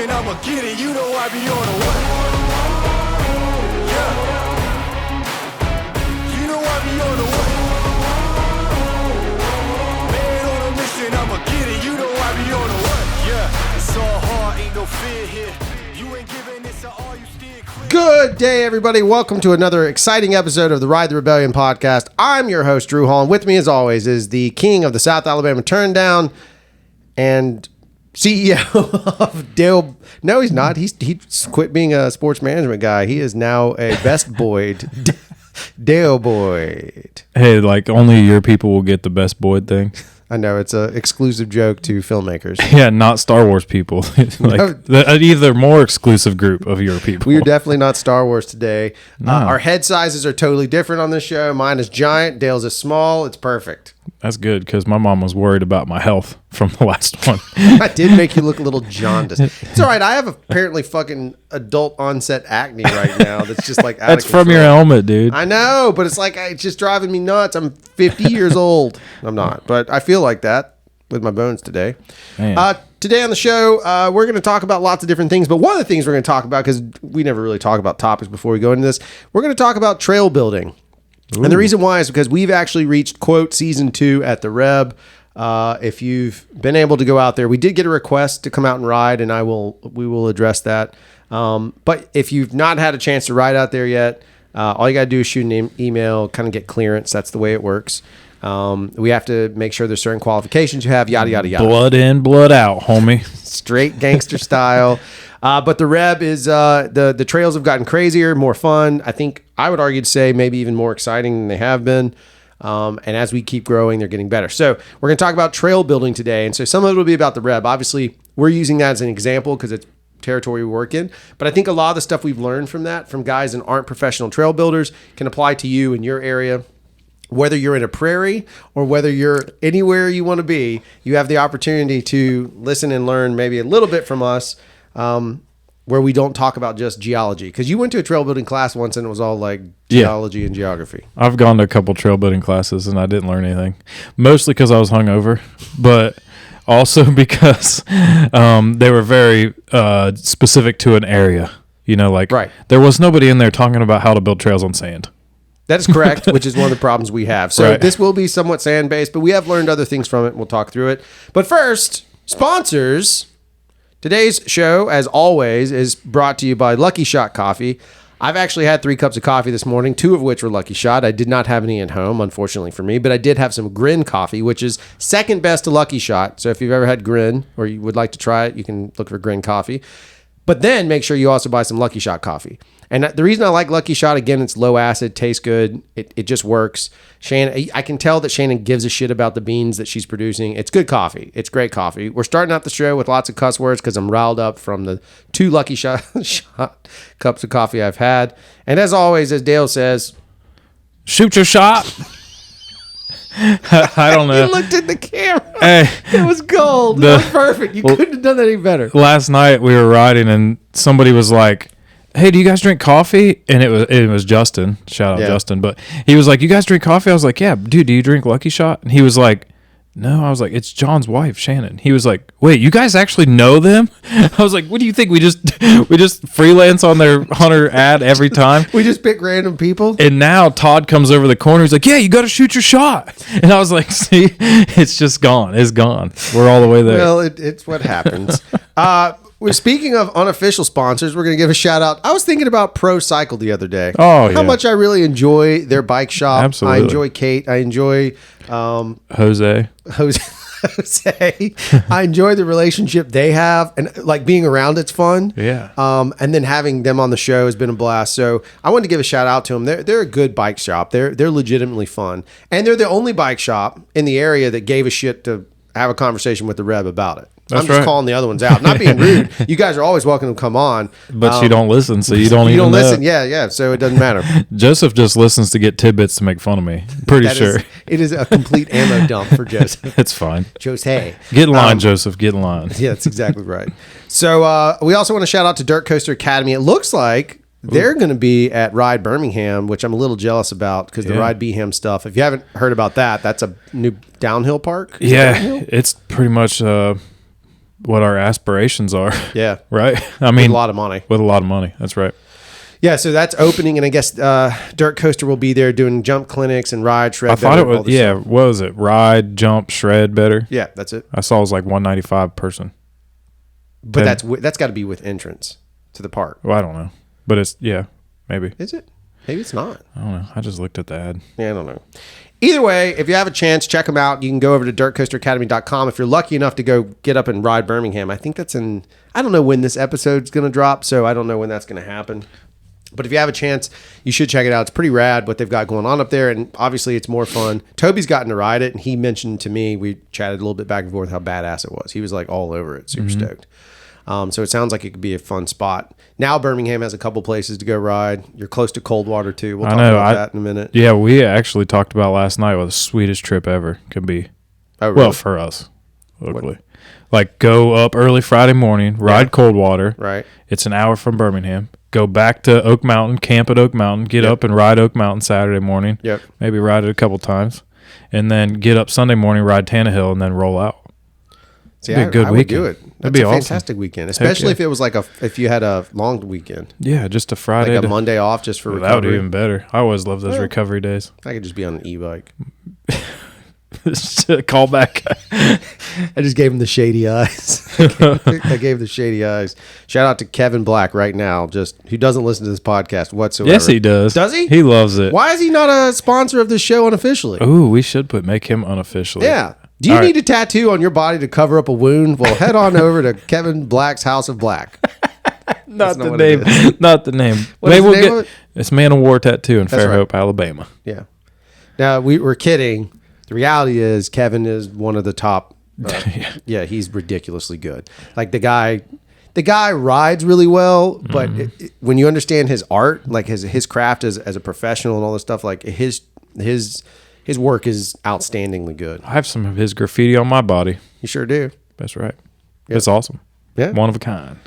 mission, I'ma get it. You know I be on a what? Yeah. You know I be on a what? Man on a mission, I'ma get it. You know I be on a what? Yeah. It's all hard, ain't no fear here. You ain't giving this to all you steer clear. Good day, everybody. Welcome to another exciting episode of the Ride the Rebellion podcast. I'm your host, Drew Hall, and with me, as always, is the king of the South Alabama Turndown and CEO of Dale. No, he's not. He quit being a sports management guy. He is now a Best Boyd. Dale Boyd. Hey, like only your people will get the Best Boyd thing. I know, it's an exclusive joke to filmmakers. Yeah, not Star Wars people. Either more exclusive group of your people. We are definitely not Star Wars today. No. Our head sizes are totally different on this show. Mine is giant. Dale's is small. It's perfect. That's good because my mom was worried about my health from the last one. I did make you look a little jaundiced. It's all right. I have apparently fucking adult onset acne right now. That's just like out That's of control. from your helmet, dude. I know, but it's like it's just driving me nuts. I'm 50 years old. I'm not, but I feel like that with my bones today. Today on the show, we're going to talk about lots of different things, but one of the things we're going to talk about, because we never really talk about topics before we go into this, we're going to talk about trail building. Ooh. And the reason why is because we've actually reached, quote, season 2 at the Reb. If you've been able to go out there, we did get a request to come out and ride, and we will address that. But if you've not had a chance to ride out there yet, all you got to do is shoot an email, kind of get clearance. That's the way it works. We have to make sure there's certain qualifications you have, yada, yada, yada. Blood in, blood out, homie. Straight gangster style. But the Reb is, the trails have gotten crazier, more fun. I think I would argue to say maybe even more exciting than they have been. And as we keep growing, they're getting better. So we're going to talk about trail building today. And so some of it will be about the Reb. Obviously, we're using that as an example because it's territory we work in. But I think a lot of the stuff we've learned from that, from guys that aren't professional trail builders, can apply to you in your area. Whether you're in a prairie or whether you're anywhere you want to be, you have the opportunity to listen and learn maybe a little bit from us, where we don't talk about just geology. Because you went to a trail building class once and it was all like geology and geography. I've gone to a couple trail building classes and I didn't learn anything. Mostly because I was hungover, but also because they were very specific to an area. You know, like there was nobody in there talking about how to build trails on sand. That is correct, which is one of the problems we have. So This will be somewhat sand-based, but we have learned other things from it, and we'll talk through it. But first, sponsors. Today's show, as always, is brought to you by Lucky Shot Coffee. I've actually had 3 cups of coffee this morning, 2 of which were Lucky Shot. I did not have any at home, unfortunately for me, but I did have some Grin coffee, which is second best to Lucky Shot. So if you've ever had Grin or you would like to try it, you can look for Grin coffee. But then make sure you also buy some Lucky Shot coffee. And the reason I like Lucky Shot, again, it's low acid, tastes good. It just works. Shannon, I can tell that Shannon gives a shit about the beans that she's producing. It's good coffee. It's great coffee. We're starting out the show with lots of cuss words because I'm riled up from the 2 Lucky Shot cups of coffee I've had. And as always, as Dale says, shoot your shot. I don't know. You looked at the camera. Hey, it was gold. It was perfect. You couldn't have done that any better. Last night we were riding and somebody was like, hey, do you guys drink coffee? And it was Justin. Shout out Justin. But he was like, you guys drink coffee? I was like, yeah, dude, do you drink Lucky Shot? And he was like, no. I was like, it's John's wife, Shannon. He was like, wait, you guys actually know them? I was like, what do you think? We just freelance on their Hunter ad every time? We just pick random people? And now Todd comes over the corner. He's like, yeah, you got to shoot your shot. And I was like, see, it's just gone. It's gone. We're all the way there. Well, it's what happens. Speaking of unofficial sponsors, we're going to give a shout out. I was thinking about Pro Cycle the other day. Oh, yeah. How much I really enjoy their bike shop. Absolutely. I enjoy Kate. I enjoy Jose. I enjoy the relationship they have, and like being around it's fun. Yeah. And then having them on the show has been a blast. So I wanted to give a shout out to them. They're a good bike shop. They're legitimately fun, and they're the only bike shop in the area that gave a shit to have a conversation with the Reb about it. That's I'm just calling the other ones out. Not being rude. You guys are always welcome to come on. But you don't listen, so you don't even know. You don't listen. Yeah. So it doesn't matter. Joseph just listens to get tidbits to make fun of me. Pretty sure. It is a complete ammo dump for Joseph. It's fine. Jose. Get in line, Joseph. Get in line. Yeah, that's exactly right. So we also want to shout out to Dirt Coaster Academy. It looks like they're going to be at Ride Birmingham, which I'm a little jealous about because the Ride Beeham stuff. If you haven't heard about that, that's a new downhill park. Yeah, it's pretty much what our aspirations are. Yeah. Right? I mean, With a lot of money. With a lot of money. That's right. Yeah, so that's opening, and I guess Dirt Coaster will be there doing jump clinics and ride, shred. I thought it was, yeah, what was it? Ride, jump, shred better? Yeah, that's it. I saw it was like $195 person. But that's got to be with entrance to the park. Well, I don't know. But it's, yeah, maybe. Is it? Maybe it's not. I don't know. I just looked at the ad. Yeah, I don't know. Either way, if you have a chance, check them out. You can go over to dirtcoasteracademy.com. If you're lucky enough to go get up and ride Birmingham, I think that's I don't know when this episode's going to drop, so I don't know when that's going to happen. But if you have a chance, you should check it out. It's pretty rad what they've got going on up there, and obviously it's more fun. Toby's gotten to ride it, and he mentioned to me, we chatted a little bit back and forth how badass it was. He was like all over it, super stoked. So it sounds like it could be a fun spot. Now Birmingham has a couple places to go ride. You're close to Coldwater too. We'll talk about that in a minute. Yeah, we actually talked about last night what the sweetest trip ever could be. Oh, really? Well, for us, locally. Like go up early Friday morning, ride Coldwater. Right. It's an hour from Birmingham. Go back to Oak Mountain, camp at Oak Mountain, get up and ride Oak Mountain Saturday morning. Yep. Maybe ride it a couple times. And then get up Sunday morning, ride Tannehill, and then roll out. See, It'd be a good weekend. Would do it. That'd be a awesome. Fantastic weekend, especially if it was if you had a long weekend. Yeah, just a Friday. Like a Monday off just for recovery. That would be even better. I always love those recovery days. I could just be on an e-bike. Call back. I just gave him the shady eyes. I gave the shady eyes. Shout out to Kevin Black right now, who doesn't listen to this podcast whatsoever. Yes, he does. Does he? He loves it. Why is he not a sponsor of this show unofficially? Ooh, we should make him unofficially. Yeah. Do you need a tattoo on your body to cover up a wound? Well, head on over to Kevin Black's House of Black. Not the name. Not the name. Maybe we'll get it's Man of War Tattoo in Fairhope, Alabama. Yeah. Now we were kidding. The reality is Kevin is one of the top. Yeah, he's ridiculously good. Like the guy rides really well, but when you understand his art, like his craft as a professional and all this stuff, like his work is outstandingly good. I have some of his graffiti on my body. You sure do. That's right. Yep. It's awesome. Yeah, one of a kind.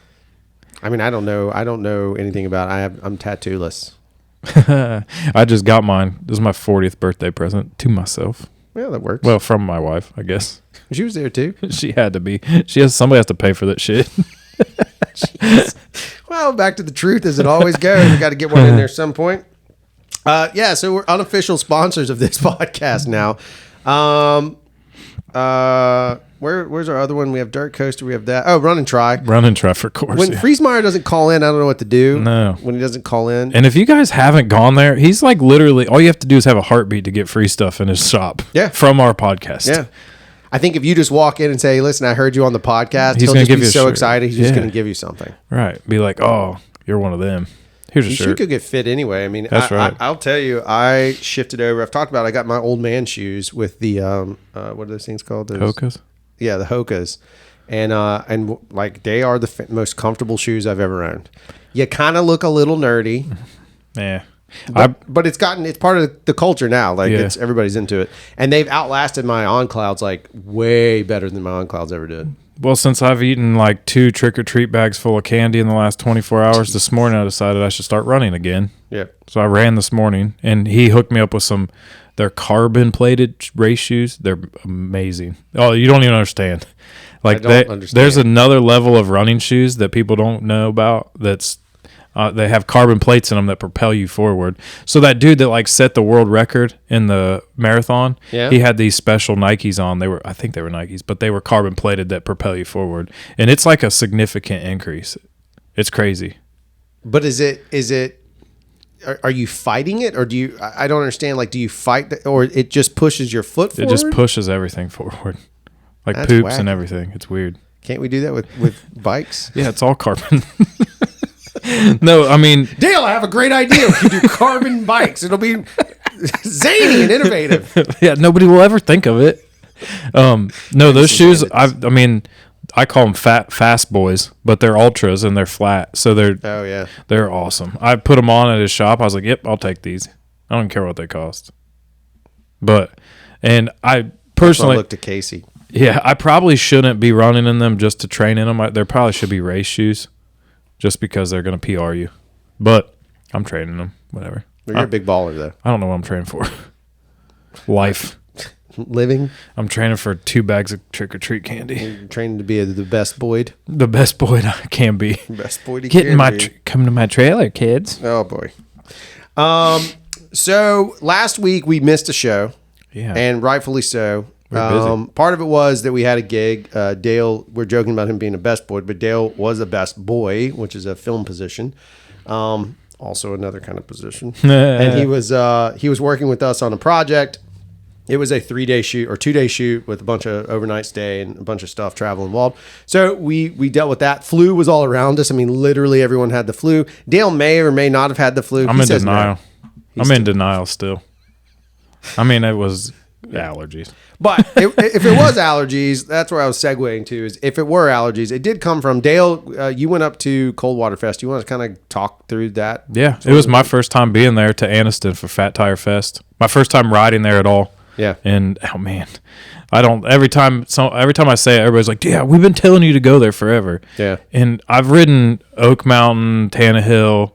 I mean, I don't know anything about it. I'm tattooless. I just got mine. This is my 40th birthday present to myself. Yeah, that works. Well, from my wife, I guess. She was there too. She had to be. Somebody has to pay for that shit. Well, back to the truth as it always goes. We got to get one in there at some point. Yeah, so we're unofficial sponsors of this podcast now. Where's our other one? We have Dirt Coaster. We have that. Oh, Run and Try. Run and Try, for course. When Friesmeyer doesn't call in, I don't know what to do. No. When he doesn't call in. And if you guys haven't gone there, he's like literally, all you have to do is have a heartbeat to get free stuff in his shop. Yeah. From our podcast. Yeah. I think if you just walk in and say, listen, I heard you on the podcast, he'll just be so excited. He's just going to give you something. Right. Be like, oh, you're one of them. Here's a shirt. You could get fit anyway. I mean, that's right. I'll tell you, I shifted over. I've talked about it. I got my old man shoes with the, what are those things called? Hokas? Yeah, the Hokas. And like they are the most comfortable shoes I've ever owned. You kind of look a little nerdy. Yeah. But it's part of the culture now. Like everybody's into it. And they've outlasted my OnClouds like way better than my OnClouds ever did. Well, since I've eaten like 2 trick-or-treat bags full of candy in the last 24 hours, this morning I decided I should start running again. Yeah. So I ran this morning, and he hooked me up with they're carbon-plated race shoes. They're amazing. Oh, you don't even understand. Like I don't understand. There's another level of running shoes that people don't know about that's they have carbon plates in them that propel you forward. So that dude that like set the world record in the marathon, he had these special Nikes on. I think they were Nikes, but they were carbon plated that propel you forward. And it's like a significant increase. It's crazy. But are you fighting it, or do you? I don't understand. Like, do you fight, or it just pushes your foot forward? It just pushes everything forward, like That's poops wacky. and everything. It's weird. Can't we do that with bikes? Yeah, it's all carbon. No, I mean, Dale, I have a great idea. We can do carbon bikes. It'll be zany and innovative. Yeah, nobody will ever think of it. No, those shoes. I call them fast boys, but they're ultras and they're flat, so they're awesome. I put them on at his shop. I was like, "Yep, I'll take these. I don't care what they cost." And I personally look to Casey. Yeah, I probably shouldn't be running in them just to train in them. There probably should be race shoes, just because they're going to PR you. But I'm training them. Whatever. You're a big baller, though. I don't know what I'm training for. Life. living. I'm training for 2 bags of trick-or-treat candy. You're training to be the best Boyd. The best Boyd I can be. Best Boyd he Get in can be. come to my trailer, kids. Oh, boy. So last week we missed a show. Yeah. And rightfully so. We're busy. Part of it was that we had a gig. Dale, we're joking about him being a best boy, but Dale was a best boy, which is a film position. Also another kind of position. And he was working with us on a project. It was a 3-day shoot or 2-day shoot with a bunch of overnight stay and a bunch of stuff travel involved. So we dealt with that. Flu was all around us. I mean, literally everyone had the flu. Dale may or may not have had the flu. I'm in denial. I'm in denial still. I mean, it was allergies. But if it was allergies, that's where I was segueing to. Is if it were allergies, it did come from Dale. You went up to Coldwater Fest. You want to kind of talk through that? Yeah, it was my first time being there to Anniston for Fat Tire Fest. My first time riding there at all. Yeah. And oh man, I don't. Every time I say it, everybody's like, "Yeah, we've been telling you to go there forever." Yeah. And I've ridden Oak Mountain, Tannehill.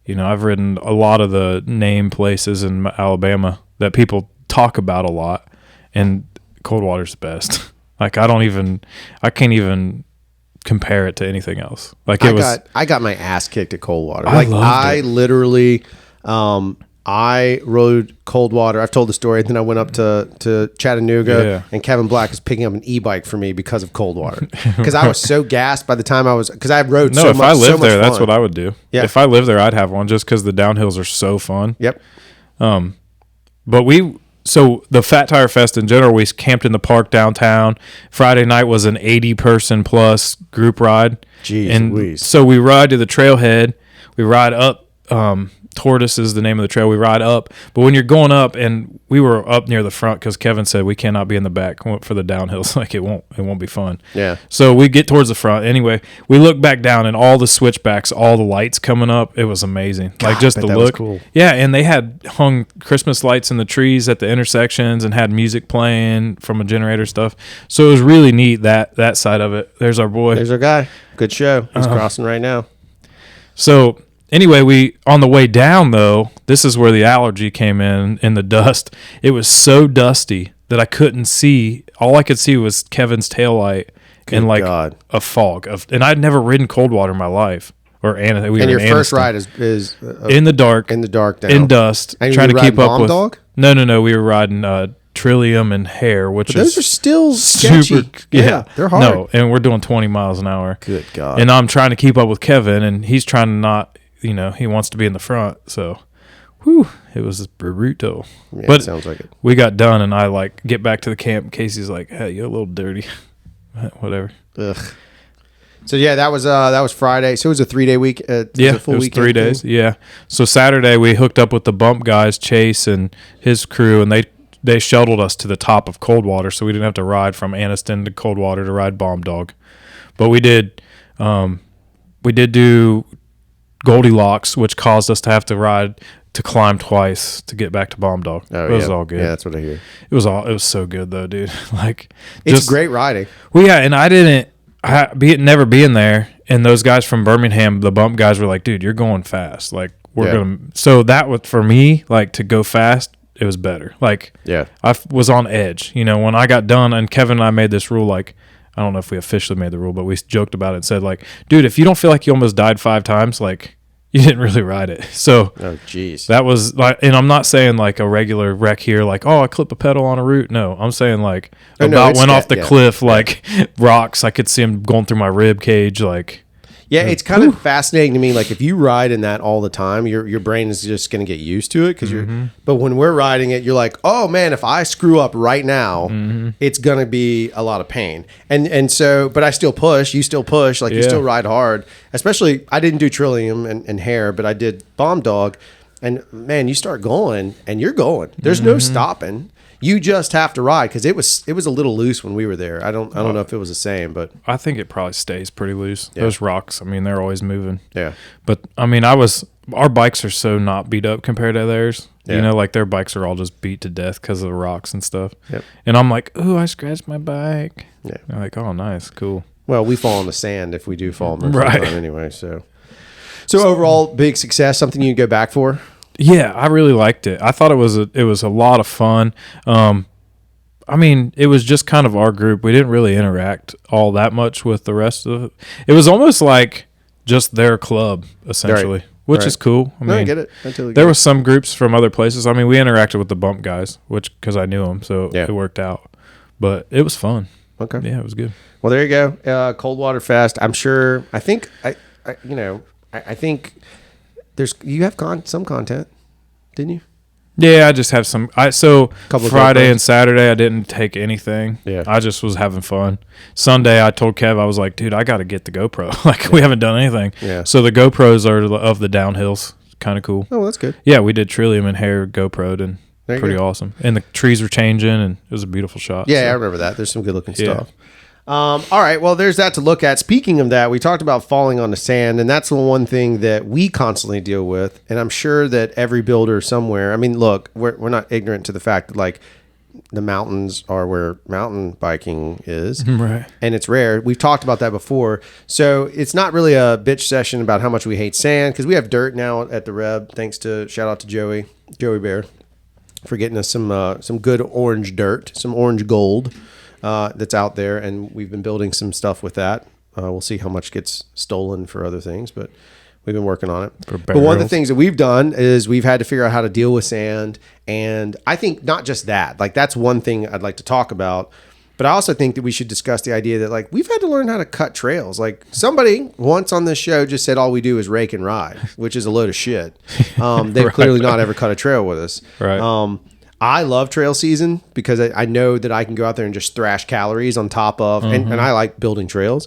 You know, I've ridden a lot of the name places in Alabama that people talk about a lot, and Coldwater's the best. Like I can't even compare it to anything else. Like I got my ass kicked at Coldwater. I literally, I rode Coldwater. I've told the story. Then I went up to Chattanooga, and Kevin Black is picking up an e-bike for me because of Coldwater. Because I was so gassed by the time because I rode so much. No, if I lived there, that's fun. what I would do. Yeah. If I lived there, I'd have one just because the downhills are so fun. Yep. But so the Fat Tire Fest in general, we camped in the park downtown. Friday night was an 80-person plus group ride. Jeez and Louise. So we ride to the trailhead. We ride up. Tortoise is the name of the trail. We ride up, but when you're going up, and we were up near the front because Kevin said we cannot be in the back for the downhills. Like it won't be fun. Yeah. So we get towards the front. Anyway, we look back down, and all the switchbacks, all the lights coming up. It was amazing. God, like just I bet the that was look. cool. Yeah, and they had hung Christmas lights in the trees at the intersections, and had music playing from a generator stuff. So it was really neat that side of it. There's our boy. There's our guy. Good show. He's crossing right now. So. Anyway, on the way down, though, this is where the allergy came in the dust. It was so dusty that I couldn't see. All I could see was Kevin's taillight and like a fog. And I'd never ridden Coldwater in my life. And your first ride is in the dark. In the dark, in dust. And trying to keep up with. Dog? No. We were riding Trillium and Hare, which those are still super. Sketchy. Yeah, they're hard. No, and we're doing 20 miles an hour. Good God. And I'm trying to keep up with Kevin, and he's trying to not. You know, he wants to be in the front, so it was brutal. Yeah, but it sounds like it. We got done, and I get back to the camp. Casey's like, "Hey, you're a little dirty." Whatever. Ugh. So yeah, that was Friday. So it was a 3-day week. It was 3 days. Thing? Yeah. So Saturday we hooked up with the bump guys, Chase and his crew, and they shuttled us to the top of Coldwater, so we didn't have to ride from Anniston to Coldwater to ride Bomb Dog. But we did do Goldilocks, which caused us to have to climb twice to get back to Bomb Dog. It was all good. Yeah, that's what I hear. It was so good though, dude. Like it's great riding. Well, yeah, and never being there, and those guys from Birmingham, the bump guys, were like, "Dude, you're going fast. Like we're gonna." So that was for me, like to go fast. It was better. Like I was on edge. You know, when I got done, and Kevin and I made this rule, like. I don't know if we officially made the rule, but we joked about it and said, like, dude, if you don't feel like you almost died 5 times, like, you didn't really ride it. So, that was like, and I'm not saying like a regular wreck here, like, oh, I clip a pedal on a route. No, I'm saying like, went off the cliff, like rocks. I could see him going through my rib cage, like. Yeah, it's kind of fascinating to me. Like if you ride in that all the time, your brain is just going to get used to it But when we're riding it, you're like, oh man, if I screw up right now, it's going to be a lot of pain. And so, but I still push. You still push. Like you still ride hard. Especially, I didn't do Trillium and Hare, but I did Bomb Dog. And man, you start going, and you're going. There's no stopping. You just have to ride because it was a little loose when we were there. I don't know if it was the same, but I think it probably stays pretty loose. Yeah. Those rocks, I mean, they're always moving. Yeah. But I mean, our bikes are so not beat up compared to theirs. Yeah. You know, like their bikes are all just beat to death because of the rocks and stuff. Yep. And I'm like, ooh, I scratched my bike. Yeah. They're like, oh, nice, cool. Well, we fall in the sand if we do fall most of the time anyway. So overall, big success. Something you go back for. Yeah, I really liked it. I thought it was a lot of fun. I mean, it was just kind of our group. We didn't really interact all that much with the rest of it. It was almost like just their club, essentially, which is cool. I mean, I get it. I totally get there was some groups from other places. I mean, we interacted with the bump guys, because I knew them, so it worked out. But it was fun. Okay. Yeah, it was good. Well, there you go. Coldwater Fest. I'm sure. I think you have some content, didn't you? Yeah, I just have some. Couple Friday and Saturday, I didn't take anything. Yeah. I just was having fun. Sunday, I told Kev, I was like, dude, I got to get the GoPro. Like, we haven't done anything. Yeah. So the GoPros are of the downhills. Kind of cool. Oh, well, that's good. Yeah, we did Trillium and Hair GoPro'd, and pretty go. awesome. And the trees were changing, and it was a beautiful shot. Yeah, I remember that. There's some good looking stuff. All right, well, there's that to look at. Speaking of that, we talked about falling on the sand, and that's the one thing that we constantly deal with. And I'm sure that every builder somewhere, I mean, look, we're not ignorant to the fact that, like, the mountains are where mountain biking is. Right. And it's rare. We've talked about that before. So it's not really a bitch session about how much we hate sand, because we have dirt now at the Reb, shout out to Joey Bear, for getting us some good orange dirt, some orange gold. That's out there, and we've been building some stuff with that. We'll see how much gets stolen for other things, but we've been working on it. But one of the things that we've done is we've had to figure out how to deal with sand, and I think not just that. Like, that's one thing I'd like to talk about, but I also think that we should discuss the idea that, like, we've had to learn how to cut trails. Like, somebody once on this show just said all we do is rake and ride, which is a load of shit. They've clearly not ever cut a trail with us. Right. I love trail season because I know that I can go out there and just thrash calories on top of, and I like building trails,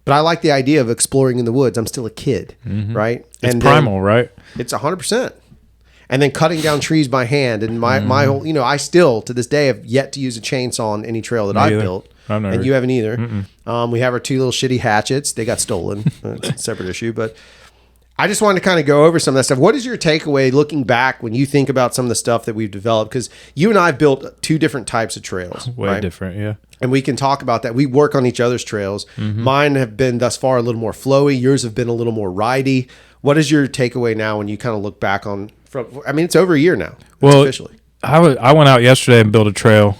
but I like the idea of exploring in the woods. I'm still a kid, right? It's primal, right? It's 100%. And then cutting down trees by hand, and my whole, I still to this day have yet to use a chainsaw on any trail that I've built. And you haven't either. We have our two little shitty hatchets. They got stolen. It's a separate issue, but I just wanted to kind of go over some of that stuff. What is your takeaway looking back when you think about some of the stuff that we've developed? Because you and I have built two different types of trails. Way different, yeah. And we can talk about that. We work on each other's trails. Mine have been thus far a little more flowy. Yours have been a little more ridey. What is your takeaway now when you kind of look back on? It's over a year now. Officially. I went out yesterday and built a trail.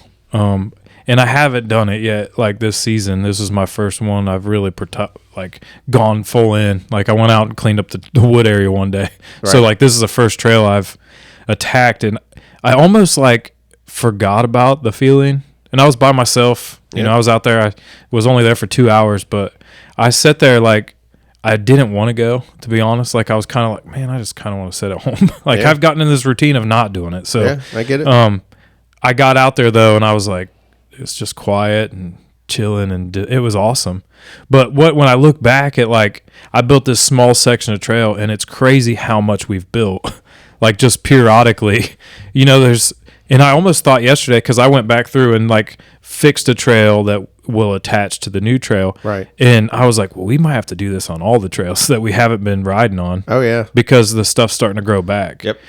And I haven't done it yet, like this season. This is my first one. I've really gone full in. Like, I went out and cleaned up the wood area one day. Right. So, like, this is the first trail I've attacked, and I almost forgot about the feeling. And I was by myself. You know, I was out there. I was only there for 2 hours, but I sat there I didn't want to go, to be honest. Like, I was kind of like, man, I just kind of want to sit at home. I've gotten in this routine of not doing it. So yeah, I get it. I got out there though, and I was like, it's just quiet and chilling, and it was awesome. But when I look back at, I built this small section of trail, and it's crazy how much we've built, just periodically, and I almost thought yesterday, because I went back through and fixed a trail that will attach to the new trail. Right. And I was like, well, we might have to do this on all the trails that we haven't been riding on. Oh yeah. Because the stuff's starting to grow back. Yep.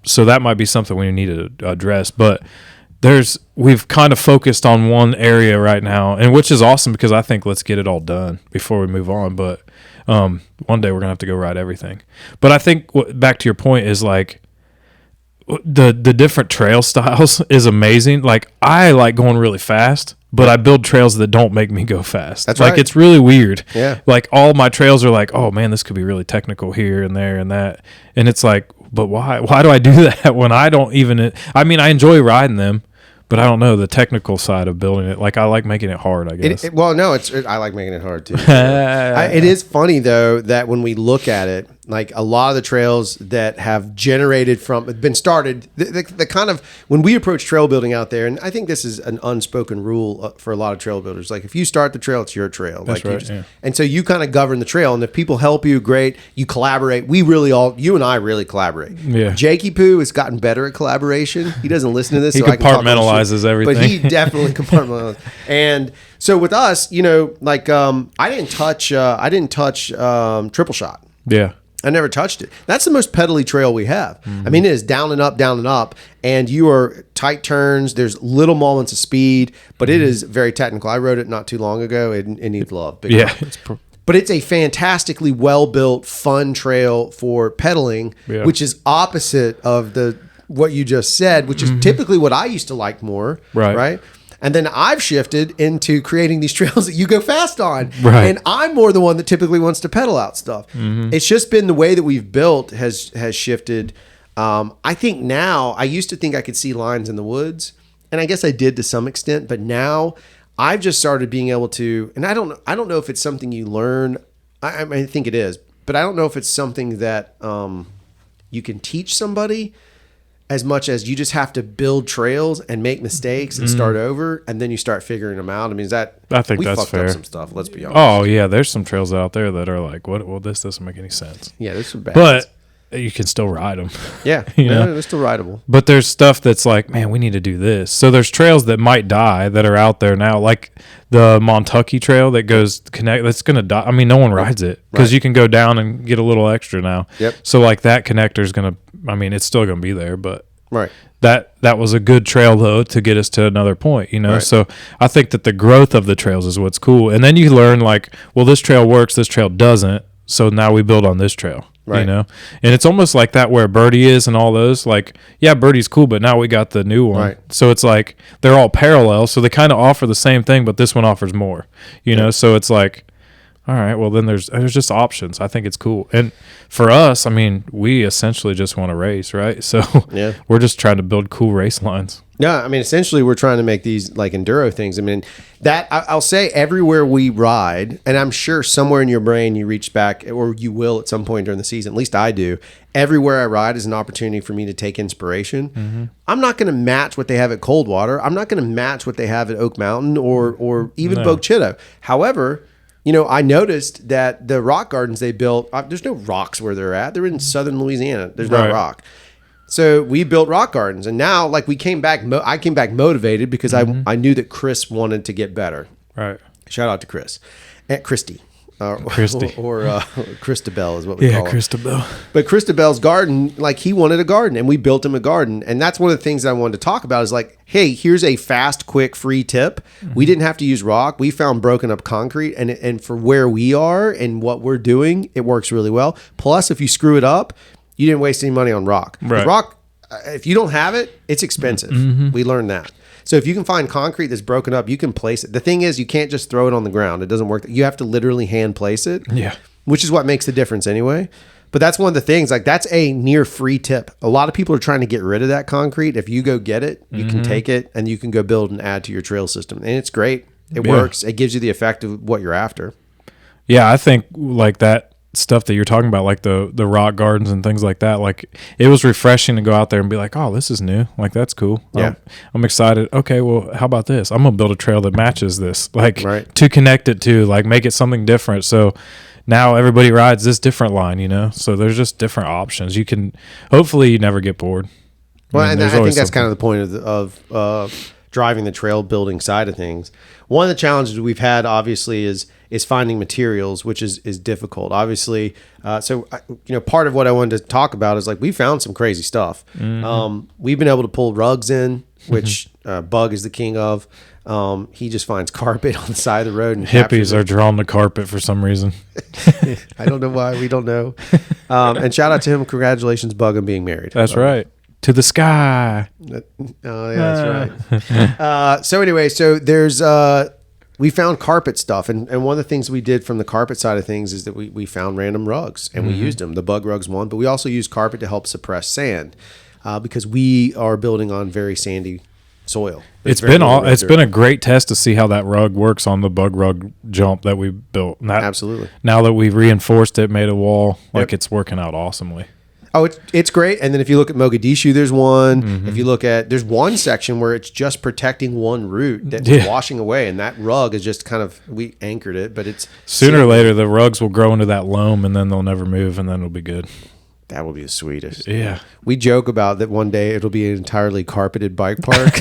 So that might be something we need to address, but we've kind of focused on one area right now, and which is awesome, because I think let's get it all done before we move on. But one day we're gonna have to go ride everything. But I think back to your point is the different trail styles is amazing. I like going really fast, but I build trails that don't make me go fast. That's right. It's really weird. Yeah. All my trails are oh man, this could be really technical here and there and that, and it's but why do I do that when I don't even? I mean, I enjoy riding them, but I don't know the technical side of building it. I like making it hard, I guess. I like making it hard too. It is funny though that when we look at it, a lot of the trails that have been started, the kind of, when we approach trail building out there, and I think this is an unspoken rule for a lot of trail builders. If you start the trail, it's your trail. That's right. Yeah. And so you kind of govern the trail, and if people help you, great. You collaborate. You and I really collaborate. Yeah. Jakey Poo has gotten better at collaboration. He doesn't listen to this. He compartmentalizes everything. But he definitely compartmentalizes. And so with us, I didn't touch triple shot. Yeah. I never touched it. That's the most pedally trail we have. Mm-hmm. I mean, it is down and up, and you are tight turns. There's little moments of speed, but it is very technical. I rode it not too long ago. It needs love. But it's a fantastically well-built, fun trail for pedaling, which is opposite of what you just said, which is typically what I used to like more. Right. And then I've shifted into creating these trails that you go fast on. Right. And I'm more the one that typically wants to pedal out stuff. It's just been the way that we've built has shifted. I think now, I used to think I could see lines in the woods, and I guess I did to some extent, but now I've just started being able to, and I don't know if it's something you learn. I think it is, but I don't know if it's something that you can teach somebody as much as you just have to build trails and make mistakes and start over, and then you start figuring them out. I mean, I think we that's fucked fair. up some stuff. Let's be honest. Oh yeah, there's some trails out there that are like, what? Well, this doesn't make any sense. Yeah, there's some bad But you can still ride them. Yeah, you know? they're still rideable. But there's stuff that's like, man, we need to do this. So there's trails that might die that are out there now, like the Montucky Trail that goes connect. That's gonna die. I mean, no one rides it because you can go down and get a little extra now. Yep. So like that connector's gonna. I mean, it's still gonna be there, but Right. That was a good trail though to get us to another point, you know. Right. So I think that the growth of the trails is what's cool, and then you learn like, well, this trail works, this trail doesn't. So now we build on this trail. Right. You know, and it's almost like that where Birdie is and all those. Like, yeah, Birdie's cool, but now we got the new one. Right. So it's like they're all parallel. So they kind of offer the same thing, but this one offers more. You know, so it's like, all right, well then there's just options. I think it's cool. And for us, I mean, we essentially just want to race, right? So Yeah. we're just trying to build cool race lines. Yeah, I mean, essentially, we're trying to make these like enduro things. I mean, I'll say everywhere we ride, and I'm sure somewhere in your brain you reach back, or you will at some point during the season. At least I do. Everywhere I ride is an opportunity for me to take inspiration. I'm not going to match what they have at Coldwater. I'm not going to match what they have at Oak Mountain or even Bogue However, you know, I noticed that the rock gardens they built, there's no rocks where they're at. They're in southern Louisiana. There's no rock. So we built rock gardens, and now like we came back. I came back motivated because I knew that Chris wanted to get better. Right. Shout out to Chris, and Christy, Christy. or Christabel is what we call her. Christabel. But Christabel's garden, like he wanted a garden, and we built him a garden, and that's one of the things that I wanted to talk about. Is like, hey, here's a fast, quick, free tip. We didn't have to use rock. We found broken up concrete, and for where we are and what we're doing, it works really well. Plus, if you screw it up, you didn't waste any money on rock. Right. Rock, if you don't have it, it's expensive. We learned that. So if you can find concrete that's broken up, you can place it. The thing is, you can't just throw it on the ground. It doesn't work. You have to literally hand place it. Yeah. Which is what makes the difference anyway. But that's one of the things, like that's a near free tip. A lot of people are trying to get rid of that concrete. If you go get it, you can take it and you can go build and add to your trail system. And it's great. It works. It gives you the effect of what you're after. Yeah, I think like that stuff that you're talking about, like the rock gardens and things like that, like it was refreshing to go out there and be like, oh, this is new. Like that's cool. Yeah. I'm excited. Okay, well, how about this? I'm gonna build a trail that matches this, like Right. to connect it to, like make it something different. So now everybody rides this different line, you know. So there's just different options. You can hopefully you never get bored. Well, mean, and there's I think always that's kind something. of the point of driving the trail building side of things. One of the challenges we've had, obviously, is finding materials, which is difficult. Obviously, part of what I wanted to talk about is like we found some crazy stuff. We've been able to pull rugs in, which Bug is the king of. He just finds carpet on the side of the road and Hippies are drawing the carpet for some reason. I don't know why. We don't know. And shout out to him. Congratulations, Bug, on being married. That's right. To the sky. Oh, yeah, that's right. So anyway, there's we found carpet stuff, and one of the things we did from the carpet side of things is that we found random rugs and we used them. The Bug rug's one, but we also used carpet to help suppress sand because we are building on very sandy soil. It's been a great test to see how that rug works on the Bug rug jump that we built. Absolutely. Now that we've reinforced it, made a wall, like Yep. it's working out awesomely. Oh, it's great. And then if you look at Mogadishu, there's one. If you look at, there's one section where it's just protecting one root that's washing away. And that rug is just kind of, we anchored it, but it's Sooner or later, the rugs will grow into that loam and then they'll never move and then it'll be good. That will be the sweetest. Yeah. We joke about that one day it'll be an entirely carpeted bike park.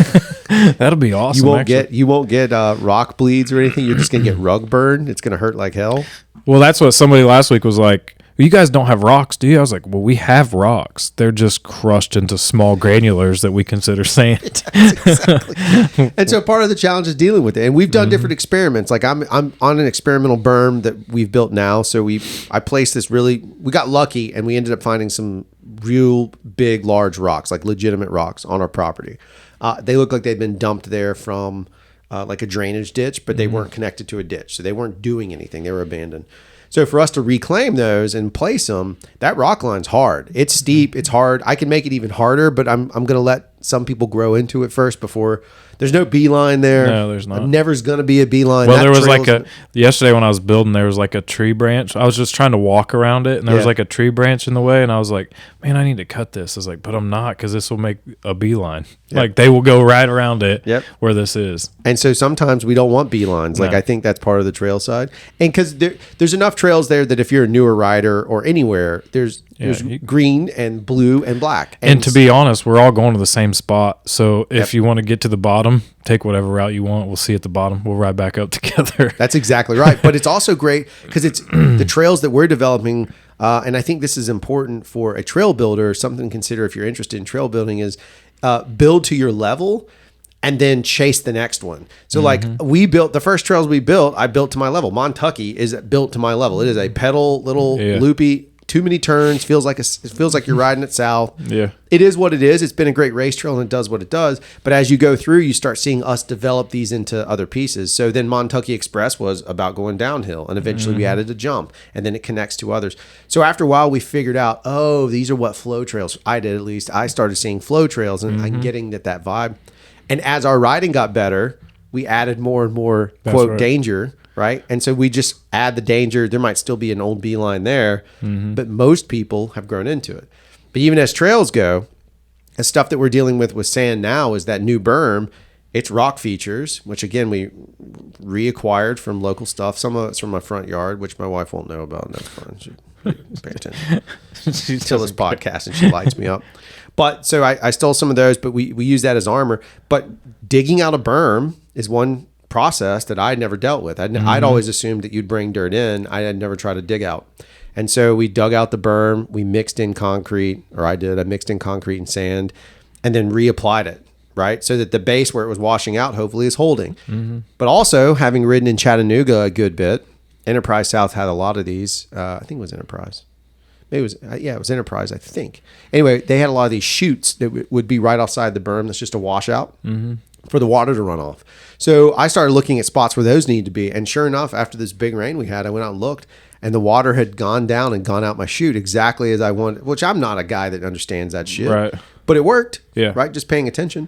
That'll be awesome. You won't get rock bleeds or anything. You're just going to get rug burn. It's going to hurt like hell. Well, that's what somebody last week was like, you guys don't have rocks, do you? I was like, well, we have rocks. They're just crushed into small granulars that we consider sand. Exactly. And so part of the challenge is dealing with it. And we've done different experiments. Like I'm on an experimental berm that we've built now. So I placed this we got lucky and we ended up finding some real big, large rocks, like legitimate rocks on our property. They look like they'd been dumped there from like a drainage ditch, but they weren't connected to a ditch. So they weren't doing anything. They were abandoned. So for us to reclaim those and place them, that rock line's hard. It's steep. It's hard. I can make it even harder, but I'm going to let some people grow into it first before. There's no beeline there. No, there's not. Never's going to be a beeline. Well, there was like yesterday when I was building, there was like a tree branch. I was just trying to walk around it, and there was like a tree branch in the way, and I was like, man, I need to cut this. I was like, but I'm not, because this will make a beeline. Yep. Like they will go right around it where this is. And so sometimes we don't want beelines. Like I think that's part of the trail side. And because there's enough trails there that if you're a newer rider or anywhere, there's green and blue and black. And to be honest, we're all going to the same spot. So if you want to get to the bottom, take whatever route you want. We'll see at the bottom. We'll ride back up together. That's exactly right. But it's also great because it's the trails that we're developing. And I think this is important for a trail builder. Something to consider if you're interested in trail building is build to your level and then chase the next one. So like we built the first trails we built, I built to my level. Montucky is built to my level. It is a pedal little loopy, too many turns, feels like you're riding it south. Yeah. It is what it is. It's been a great race trail and it does what it does. But as you go through, you start seeing us develop these into other pieces. So then Montucky Express was about going downhill, and eventually we added a jump, and then it connects to others. So after a while, we figured out, these are what flow trails. I did, at least. I started seeing flow trails, and I'm getting that vibe. And as our riding got better, we added more and more quote danger. Right. And so we just add the danger. There might still be an old beeline there, but most people have grown into it. But even as trails go, the stuff that we're dealing with sand now is that new berm. It's rock features, which again, we reacquired from local stuff. Some of it's from my front yard, which my wife won't know about. And that's fine. She pay attention. She's till this podcast and she lights me up. But so I stole some of those, but we use that as armor. But digging out a berm is one process that I'd never dealt with. I'd always assumed that you'd bring dirt in. I had never tried to dig out. And so we dug out the berm, we mixed in concrete, or I mixed in concrete and sand, and then reapplied it, right? So that the base where it was washing out hopefully is holding. But also, having ridden in Chattanooga a good bit, Enterprise South had a lot of these. I think it was Enterprise. Maybe it was, it was Enterprise, I think. Anyway, they had a lot of these chutes that would be right offside the berm. That's just a washout for the water to run off. So I started looking at spots where those need to be. And sure enough, after this big rain we had, I went out and looked, and the water had gone down and gone out my chute exactly as I wanted, which I'm not a guy that understands that shit. Right. But it worked. Yeah. Right? Just paying attention.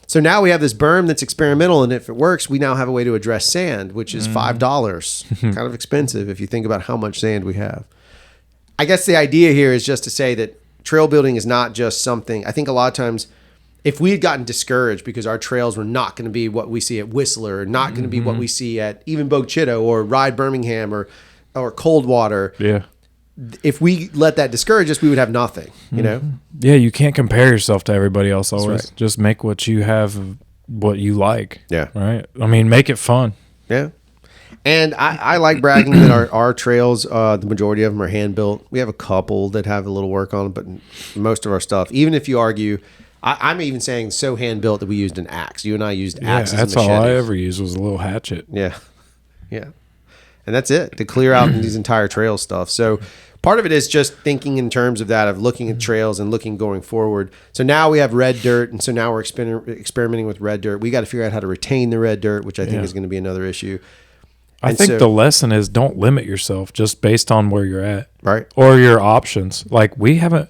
So now we have this berm that's experimental, and if it works, we now have a way to address sand, which is $5. Kind of expensive if you think about how much sand we have. I guess the idea here is just to say that trail building is not just something. I think a lot of times, if we had gotten discouraged because our trails were not going to be what we see at Whistler, or not going to be what we see at even Bogue Chitto or Ride Birmingham or Coldwater. Yeah. If we let that discourage us, we would have nothing, you know? Yeah, you can't compare yourself to everybody else always. Right. Just make what you have, what you like. Yeah. Right? I mean, make it fun. Yeah. And I like bragging that our trails, the majority of them are hand-built. We have a couple that have a little work on them, but most of our stuff, even if you argue, I'm even saying so hand-built that we used an axe. You and I used axes and machetes. That's all I ever used was a little hatchet. Yeah. Yeah. And that's it, to clear out these entire trail stuff. So part of it is just thinking in terms of that, of looking at trails and looking going forward. So now we have red dirt, and so now we're experimenting with red dirt. We got to figure out how to retain the red dirt, which I think is going to be another issue. I think the lesson is don't limit yourself just based on where you're at, right? Or your options. Like we haven't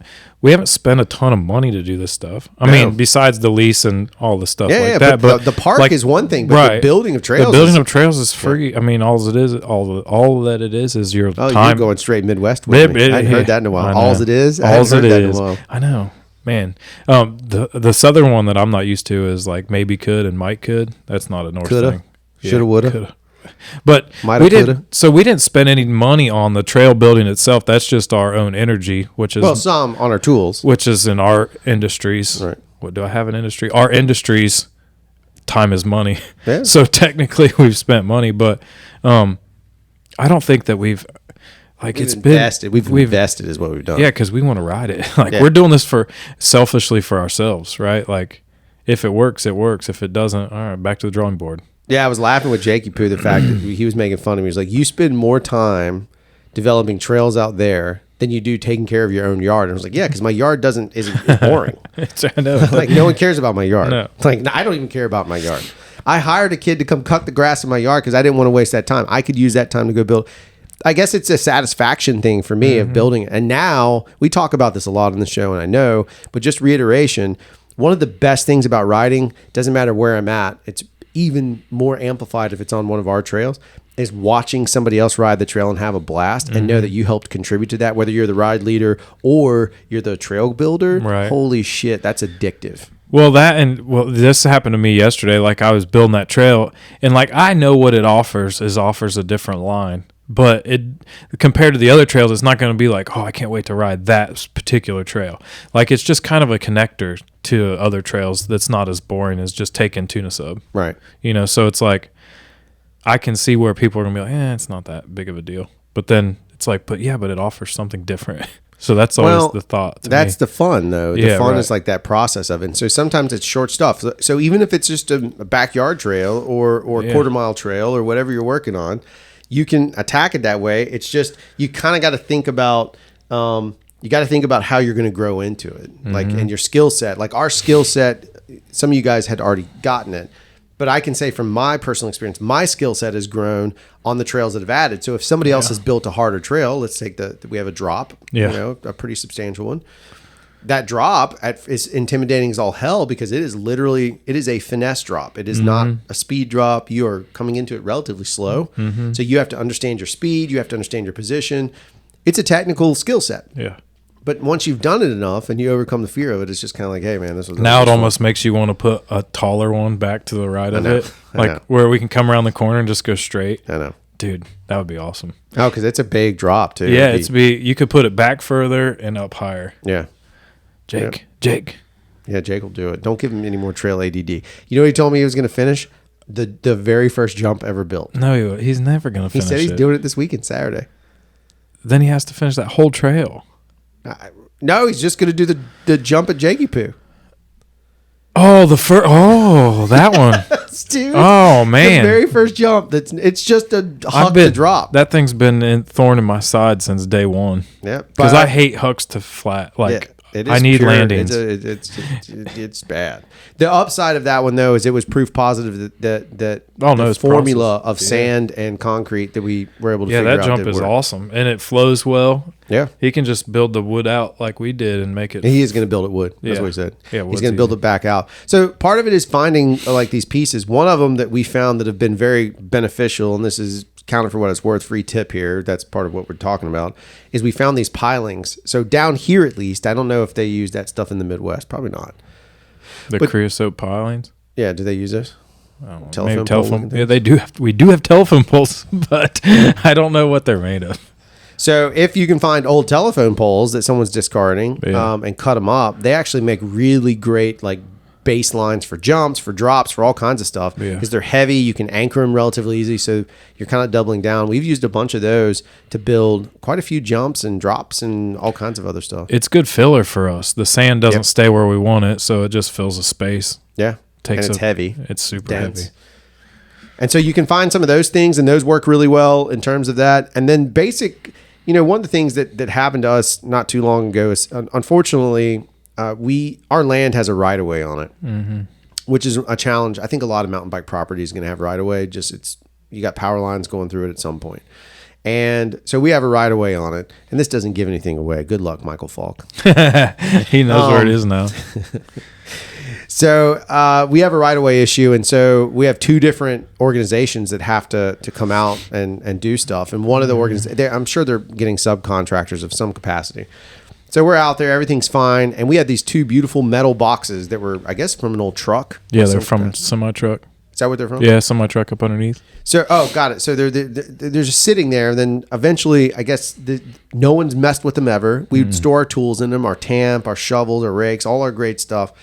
spent a ton of money to do this stuff. I mean, besides the lease and all the stuff that. But the park is one thing, but the building of trails. The building of trails is free. I mean, all that it is your time. You're going straight Midwest with me. I hadn't heard that in a while. All it is. I know. Man, the southern one that I'm not used to is like maybe could and might could. That's not a North thing. Shoulda, woulda. But we didn't spend any money on the trail building itself. That's just our own energy, which is some on our tools, which is in our industries. Right. What do I have an industry? Our industries, time is money. Yeah. So technically, we've spent money, but I don't think that we've invested. We've invested is what we've done. Yeah, because we want to ride it. We're doing this selfishly for ourselves, right? Like if it works, it works. If it doesn't, all right, back to the drawing board. Yeah, I was laughing with Jakey Poo, the fact that he was making fun of me. He was like, you spend more time developing trails out there than you do taking care of your own yard. And I was like, yeah, because my yard is boring. I know. Like, no one cares about my yard. No. Like, I don't even care about my yard. I hired a kid to come cut the grass in my yard because I didn't want to waste that time. I could use that time to go build. I guess it's a satisfaction thing for me of building it. And now we talk about this a lot on the show, and I know, but just reiteration, one of the best things about riding, doesn't matter where I'm at, it's even more amplified if it's on one of our trails, is watching somebody else ride the trail and have a blast and know that you helped contribute to that, whether you're the ride leader or you're the trail builder. Right. Holy shit, that's addictive. Well, this happened to me yesterday. Like, I was building that trail, and like, I know what it offers a different line, but it, compared to the other trails, it's not going to be like, oh, I can't wait to ride that particular trail. Like, it's just kind of a connector to other trails that's not as boring as just taking tuna sub. Right. You know, so it's like, I can see where people are going to be like, it's not that big of a deal. But then it's like, but it offers something different. So that's always the thought. That's the fun, though. The fun is like that process of it. And so sometimes it's short stuff. So even if it's just a backyard trail or a quarter mile trail or whatever you're working on, you can attack it that way. It's just, you kind of got to think about, how you're going to grow into it. Like, and your skill set, like our skill set, some of you guys had already gotten it. But I can say from my personal experience, my skill set has grown on the trails that have added. So if somebody else has built a harder trail, let's take we have a drop, a pretty substantial one. That drop is intimidating as all hell because it is a finesse drop. It is not a speed drop. You are coming into it relatively slow. So you have to understand your speed. You have to understand your position. It's a technical skill set. Yeah. But once you've done it enough and you overcome the fear of it, it's just kind of like, hey, man, this was... Now it almost makes you want to put a taller one back to the right of it. Like, where we can come around the corner and just go straight. I know. Dude, that would be awesome. Oh, because it's a big drop, too. Yeah, you could put it back further and up higher. Yeah. Jake. Yeah, Jake will do it. Don't give him any more trail ADD. You know what he told me he was going to finish? The very first jump ever built. No, he's never going to finish it. He said he's doing it this weekend, Saturday. Then he has to finish that whole trail. No, he's just going to do the jump at Jakey Poo. Oh, that one. Dude, oh, man. The very first jump. It's just a huck to drop. That thing's been thorn in my side since day one. Yeah. Because I hate hucks to flat. Like, I need landings. It's bad. The upside of that one, though, is it was proof positive that the formula of sand and concrete that we were able to figure out. Yeah, that jump is awesome. And it flows well. Yeah. He can just build the wood out like we did and make it. He is going to build it wood. That's what he said. Yeah, he's going to build it back out. So part of it is finding like these pieces. One of them that we found that have been very beneficial, and this is counted for what it's worth, free tip here, that's part of what we're talking about, is we found these pilings. So down here at least, I don't know if they use that stuff in the Midwest. Probably not. The creosote pilings? Yeah, do they use those? Telephone. Yeah, they do. We do have telephone poles, but I don't know what they're made of. So if you can find old telephone poles that someone's discarding and cut them up, they actually make really great like baselines for jumps, for drops, for all kinds of stuff. Because they're heavy, you can anchor them relatively easy, so you're kind of doubling down. We've used a bunch of those to build quite a few jumps and drops and all kinds of other stuff. It's good filler for us. The sand doesn't stay where we want it, so it just fills a space. Yeah, and it's heavy. It's super dense. heavy. And so you can find some of those things, and those work really well in terms of that. And then basic, one of the things that happened to us not too long ago is, unfortunately, our land has a right of way on it, which is a challenge. I think a lot of mountain bike property is going to have right of way. You got power lines going through it at some point. And so we have a right of way on it, and this doesn't give anything away. Good luck, Michael Falk. He knows where it is now. So we have a right of way issue, and so we have two different organizations that have to come out and do stuff. And one of the organizations, I'm sure they're getting subcontractors of some capacity. So we're out there, everything's fine, and we had these two beautiful metal boxes that were, I guess, from an old truck. Yeah, they're from semi-truck. Is that what they're from? Yeah, semi-truck up underneath. So, got it. So they're just sitting there, and then eventually, I guess, no one's messed with them ever. We would store our tools in them, our tamp, our shovels, our rakes, all our great stuff.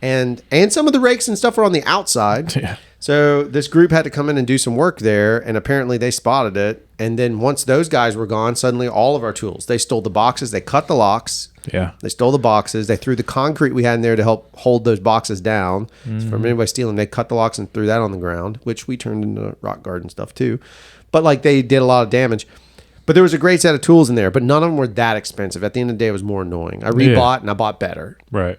And some of the rakes and stuff are on the outside. Yeah. So this group had to come in and do some work there, and apparently they spotted it. And then once those guys were gone, suddenly all of our tools, they stole the boxes, they cut the locks. Yeah. They stole the boxes. They threw the concrete we had in there to help hold those boxes down. So from anybody stealing, they cut the locks and threw that on the ground, which we turned into rock garden stuff too. But like they did a lot of damage. But there was a great set of tools in there, but none of them were that expensive. At the end of the day, it was more annoying. I rebought and I bought better. Right.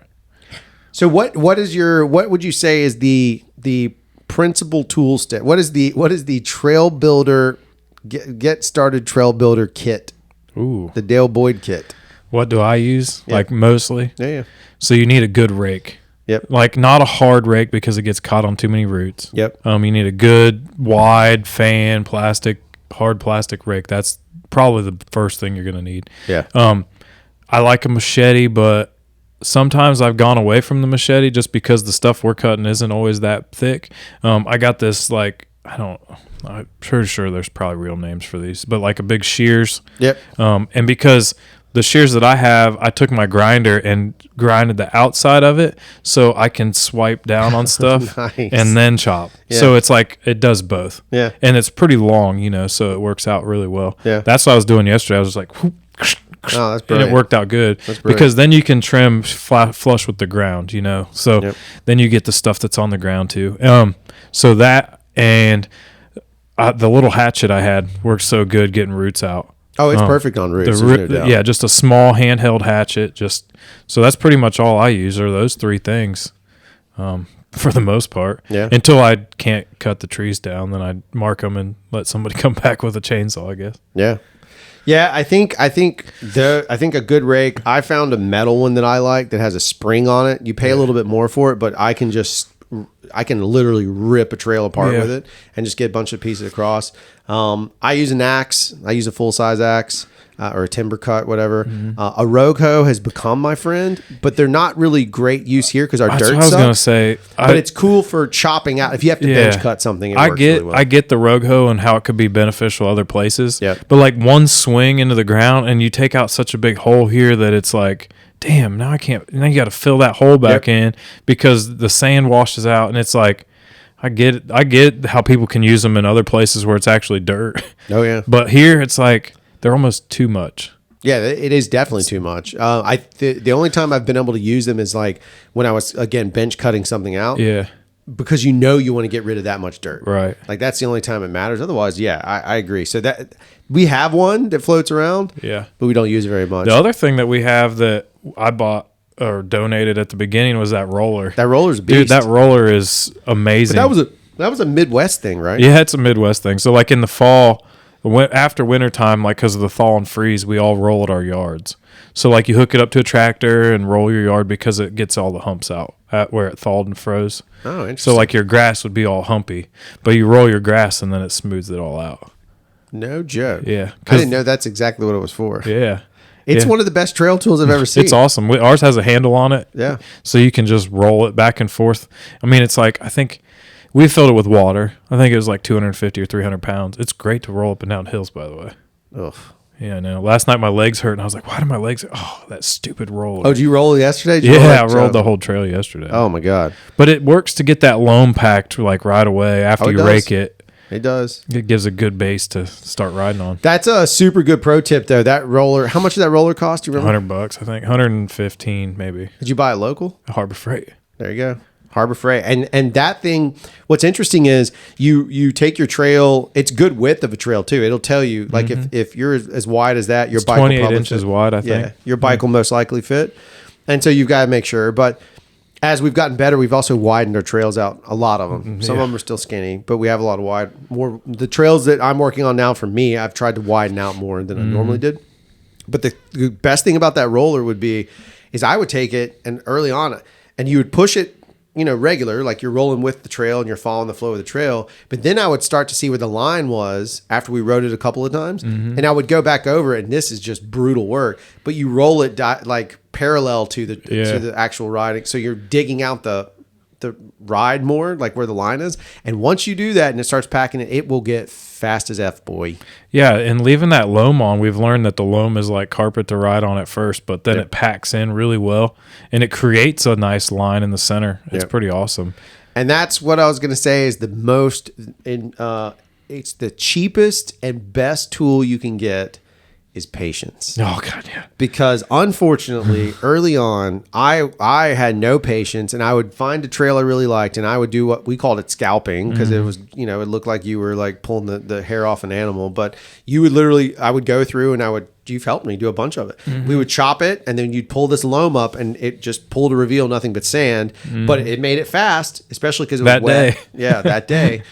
So what would you say is the principal tool set? What is the trail builder get started trail builder kit? Ooh. The Dale Boyd kit. What do I use? Yeah. Like mostly? Yeah. So you need a good rake. Yep. Like not a hard rake because it gets caught on too many roots. Yep. You need a good wide fan hard plastic rake. That's probably the first thing you're going to need. Yeah. I like a machete, but sometimes I've gone away from the machete just because the stuff we're cutting isn't always that thick. I got this I'm pretty sure there's probably real names for these, but like a big shears. Yep. And because the shears that I have, I took my grinder and grinded the outside of it so I can swipe down on stuff Nice. and then chop. Yeah. So it's like it does both. Yeah. And it's pretty long, so it works out really well. Yeah. That's what I was doing yesterday. I was just like, whoop, Oh, that's and brilliant. it worked out good because then you can trim flush with the ground, So Yep. then you get the stuff that's on the ground too. So that and the little hatchet I had worked so good getting roots out. Oh, it's perfect on roots. Yeah, just a small handheld hatchet. So that's pretty much all I use are those three things, for the most part. Yeah. Until I can't cut the trees down, then I mark them and let somebody come back with a chainsaw, I guess. Yeah. Yeah, I think a good rake. I found a metal one that I like that has a spring on it. You pay a little bit more for it, but I can literally rip a trail apart with it and just get a bunch of pieces across. I use an axe. I use a full size axe or a timber cut, whatever. A rogue hoe has become my friend, but they're not really great use here because our That's dirt what I was sucks. going to say. But it's cool for chopping out. If you have to bench cut something, it works really well. I get the rogue hoe and how it could be beneficial other places. Yep. But like one swing into the ground and you take out such a big hole here that it's like, damn, now I can't. Now you got to fill that hole back in because the sand washes out, and it's like, I get how people can use them in other places where it's actually dirt. Oh yeah, but here it's like they're almost too much. Yeah, it is definitely too much. The only time I've been able to use them is like when I was again bench cutting something out. Yeah. Because you want to get rid of that much dirt. Right. Like that's the only time it matters. Otherwise, yeah, I agree. So that we have one that floats around. Yeah. But we don't use it very much. The other thing that we have that I bought or donated at the beginning was that roller. That roller's a beast. Dude, that roller is amazing. But that was a Midwest thing, right? Yeah, it's a Midwest thing. So like in the fall, after wintertime, like because of the thaw and freeze, we all rolled our yards. So like you hook it up to a tractor and roll your yard because it gets all the humps out at where it thawed and froze. Oh, interesting. So like your grass would be all humpy, but you roll your grass and then it smooths it all out. No joke. Yeah. I didn't know that's exactly what it was for. Yeah. It's one of the best trail tools I've ever seen. It's awesome. Ours has a handle on it. Yeah. So you can just roll it back and forth. I mean, it's like, I think we filled it with water. I think it was like 250 or 300 pounds. It's great to roll up and down hills, by the way. Ugh. Yeah, I know. Last night my legs hurt, and I was like, why do my legs hurt? Oh, that stupid roller. Oh, did you roll yesterday? I rolled the whole trail yesterday. Oh, my God. But it works to get that loam packed like right away after you rake it. It does. It gives a good base to start riding on. That's a super good pro tip, though. That roller, how much did that roller cost? Do you remember? $100, I think. 115 maybe. Did you buy it local? Harbor Freight. There you go. Harbor Freight. And that thing, what's interesting is you take your trail, it's good width of a trail too. It'll tell you, like if you're as wide as that, your bike will 28 probably inches fit. wide, I think. Yeah, your bike will most likely fit. And so you've got to make sure. But as we've gotten better, we've also widened our trails out, a lot of them. Some of them are still skinny, but we have a lot of more. The trails that I'm working on now for me, I've tried to widen out more than I normally did. But the best thing about that roller is I would take it and early on, and you would push it, regular, like you're rolling with the trail and you're following the flow of the trail. But then I would start to see where the line was after we rode it a couple of times. And I would go back over it, and this is just brutal work. But you roll it like parallel to the actual riding. So you're digging out the ride more, like where the line is. And once you do that and it starts packing it will get fast as F, boy. Yeah, and leaving that loam on, we've learned that the loam is like carpet to ride on at first, but then it packs in really well, and it creates a nice line in the center. It's pretty awesome. And that's what I was going to say is it's the cheapest and best tool you can get is patience. Oh God, yeah. Because unfortunately, early on, I had no patience, and I would find a trail I really liked, and I would do what we called it scalping, because it was, it looked like you were like pulling the hair off an animal. But you would literally, I would go through and I would you've helped me do a bunch of it. We would chop it, and then you'd pull this loam up, and it just pulled to reveal nothing but sand. But it made it fast, especially because it was That wet. day. Yeah, that day.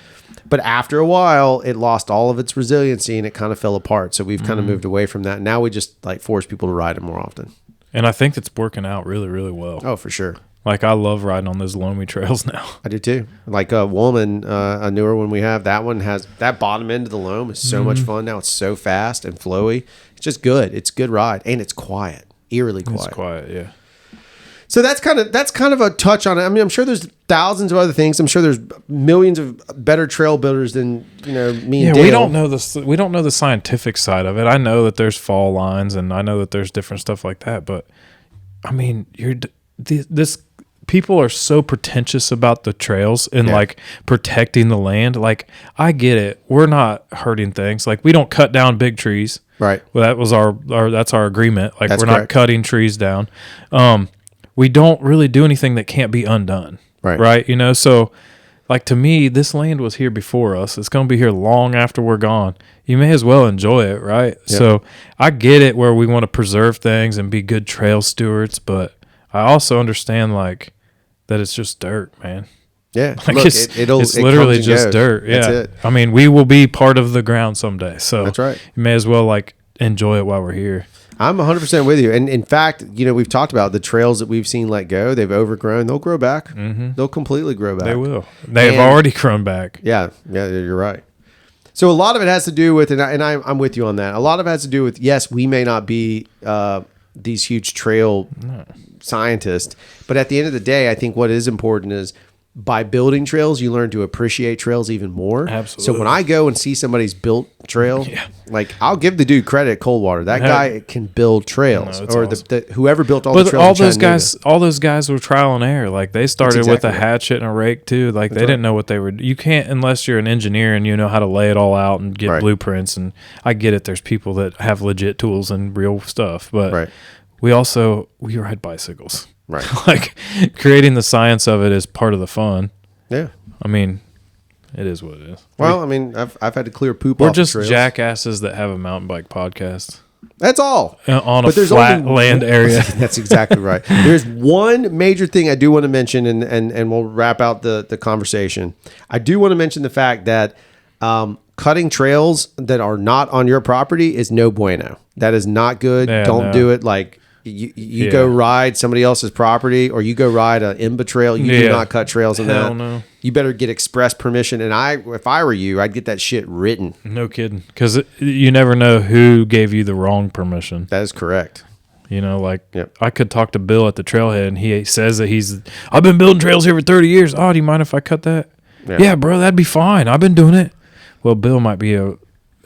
But after a while, it lost all of its resiliency, and it kind of fell apart. So we've kind of moved away from that. Now we just like force people to ride it more often. And I think it's working out really, really well. Oh, for sure. Like, I love riding on those loamy trails now. I do too. Like a Woolman, a newer one we have, that one has that bottom end of the loam is so much fun now. It's so fast and flowy. It's just good. It's a good ride, and it's quiet, eerily quiet. It's quiet, yeah. So that's kind of a touch on it. I mean, I'm sure there's thousands of other things. I'm sure there's millions of better trail builders than me and Dale. We don't know the scientific side of it. I know that there's fall lines, and I know that there's different stuff like that. But I mean, people are so pretentious about the trails and like protecting the land. Like, I get it. We're not hurting things. Like, we don't cut down big trees. Right. Well, that was that's our agreement. Like, That's we're correct. not cutting trees down. We don't really do anything that can't be undone. Right. Right. So like, to me, this land was here before us. It's going to be here long after we're gone. You may as well enjoy it. Right. Yep. So I get it where we want to preserve things and be good trail stewards, but I also understand like that it's just dirt, man. Yeah. Like, Look, it's it literally comes and just goes. dirt. Yeah. That's it. I mean, we will be part of the ground someday. So That's right. You may as well like enjoy it while we're here. I'm 100% with you. And in fact, we've talked about the trails that we've seen let go. They've overgrown. They'll grow back. They'll completely grow back. They will. They've already grown back. Yeah, you're right. So a lot of it has to do with, and I'm with you on that. A lot of it has to do with, yes, we may not be these huge trail scientists, but at the end of the day, I think what is important is by building trails, you learn to appreciate trails even more. Absolutely. So when I go and see somebody's built trail, like, I'll give the dude credit at Coldwater. That guy can build trails, or awesome. Whoever built all the trails. All those guys were trial and error. Like, they started with a hatchet and a rake too. Like, they didn't know what they were. You can't, unless you're an engineer and you know how to lay it all out and get blueprints. And I get it. There's people that have legit tools and real stuff, but we ride bicycles. Right. Like, creating the science of it is part of the fun. Yeah. I mean, it is what it is. Well, I mean, I've had to clear poop We're off just trails. jackasses that have a mountain bike podcast. That's all. On a flat land area. That's exactly right. There's one major thing I do want to mention, and we'll wrap out the conversation. I do want to mention the fact that cutting trails that are not on your property is no bueno. That is not good. Yeah, Don't do it. Like, you go ride somebody else's property, or you go ride an IMBA trail. You do not cut trails in that. No. You better get express permission. And if I were you, I'd get that shit written. No kidding. Because you never know who gave you the wrong permission. That is correct. I could talk to Bill at the trailhead, and he says that I've been building trails here for 30 years. Oh, do you mind if I cut that? Yeah, bro, that'd be fine. I've been doing it. Well, Bill might be a